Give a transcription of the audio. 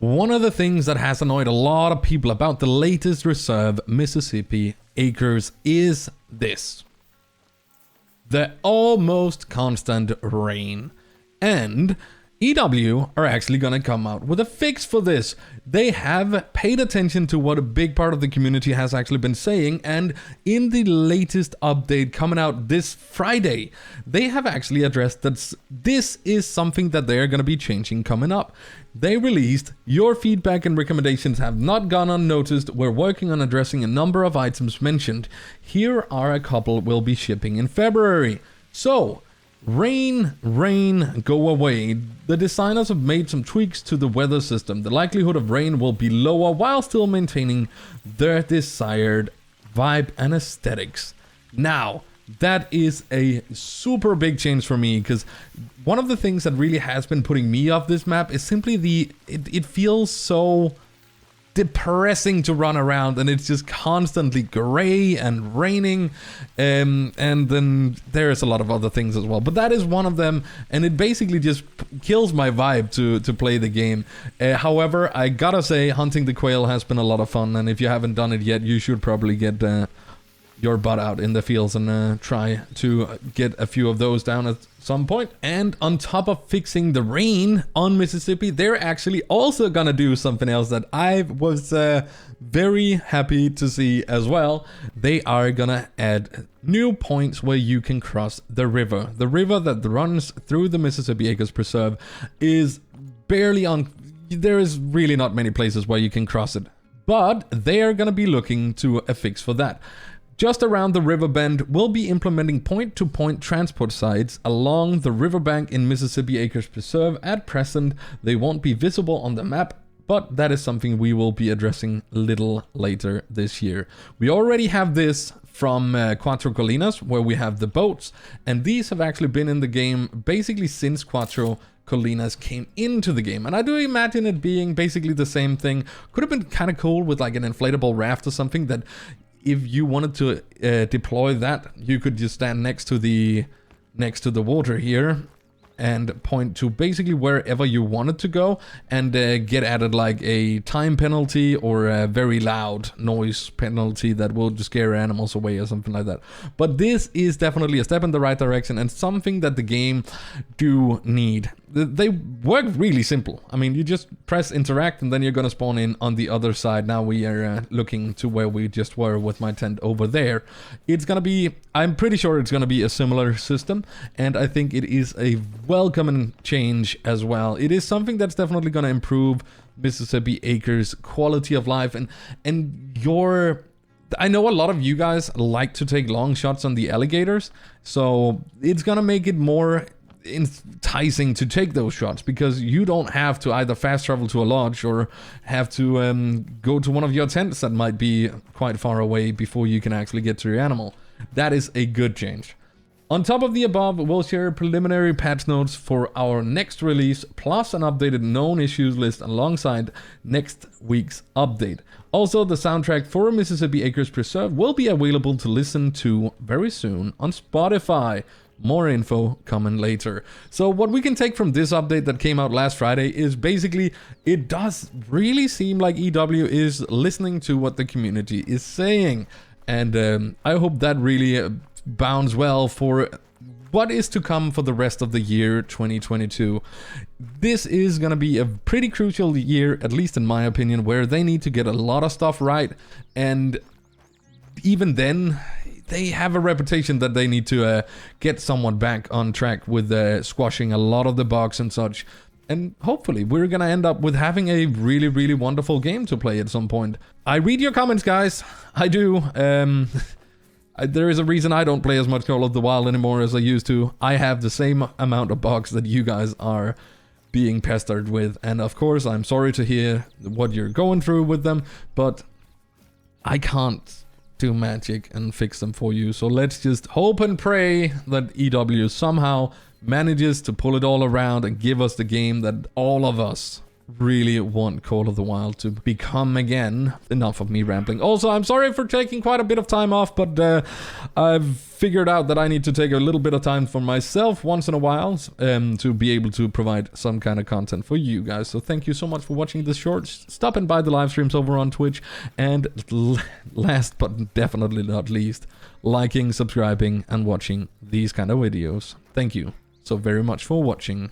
One of the things that has annoyed a lot of people about the latest reserve, Mississippi Acres, is this. The almost constant rain. And EW are actually going to come out with a fix for this. They have paid attention to what a big part of the community has actually been saying, and in the latest update coming out this Friday, they have actually addressed that this is something that they are going to be changing coming up. They released, "Your feedback and recommendations have not gone unnoticed. We're working on addressing a number of items mentioned. Here are a couple we'll be shipping in February." So, rain, go away. The designers have made some tweaks to the weather system. The likelihood of rain will be lower while still maintaining their desired vibe and aesthetics. Now, that is a super big change for me, because one of the things that really has been putting me off this map is simply it feels so depressing to run around, and it's just constantly gray and raining, and then there's a lot of other things as well, but that is one of them, and it basically just kills my vibe to play the game. However, I gotta say, hunting the quail has been a lot of fun, and if you haven't done it yet, you should probably get your butt out in the fields and try to get a few of those down at some point. And on top of fixing the rain on Mississippi, they're actually also gonna do something else that I was very happy to see as well. They are gonna add new points where you can cross the river. The river that runs through the Mississippi Acres Preserve is barely on... There is really not many places where you can cross it, but they are gonna be looking to a fix for that. Just around the river bend, we'll be implementing point-to-point transport sites along the riverbank in Mississippi Acres Preserve. At present, they won't be visible on the map, but that is something we will be addressing a little later this year. We already have this from Cuatro Colinas, where we have the boats, and these have actually been in the game basically since Cuatro Colinas came into the game, and I do imagine it being basically the same thing. Could have been kind of cool with like an inflatable raft or something that... If you wanted to deploy that, you could just stand next to the water here and point to basically wherever you wanted to go, and get added like a time penalty or a very loud noise penalty that will just scare animals away or something like that. But this is definitely a step in the right direction and something that the game do need. They work really simple. I mean, you just press interact and then you're gonna spawn in on the other side. Now we are looking to where we just were with my tent over there. It's gonna be, I'm pretty sure it's gonna be a similar system, and I think it is a welcome change as well. It is something that's definitely gonna improve Mississippi Acres quality of life, and your... I know a lot of you guys like to take long shots on the alligators, so it's gonna make it more enticing to take those shots, because you don't have to either fast travel to a lodge or have to go to one of your tents that might be quite far away before you can actually get to your animal. That is a good change. On top of the above, we'll share preliminary patch notes for our next release, plus an updated known issues list alongside next week's update. Also, the soundtrack for Mississippi Acres Preserve will be available to listen to very soon on Spotify. More info coming later. So what we can take from this update that came out last Friday is basically, it does really seem like EW is listening to what the community is saying. And I hope that really bounds well for what is to come for the rest of the year 2022. This is going to be a pretty crucial year, at least in my opinion, where they need to get a lot of stuff right. And even then... they have a reputation that they need to get someone back on track with squashing a lot of the bugs and such. And hopefully we're gonna end up with having a really, really wonderful game to play at some point. I read your comments, guys. I do. There is a reason I don't play as much Call of the Wild anymore as I used to. I have the same amount of bugs that you guys are being pestered with. And of course, I'm sorry to hear what you're going through with them, but I can't do magic and fix them for you. So let's just hope and pray that EW somehow manages to pull it all around and give us the game that all of us really want Call of the Wild to become again. Enough of me rambling. Also, I'm sorry for taking quite a bit of time off, but I've figured out that I need to take a little bit of time for myself once in a while to be able to provide some kind of content for you guys. So thank you so much for watching this short. Stopping by the live streams over on Twitch. And last but definitely not least, liking, subscribing, and watching these kind of videos. Thank you so very much for watching.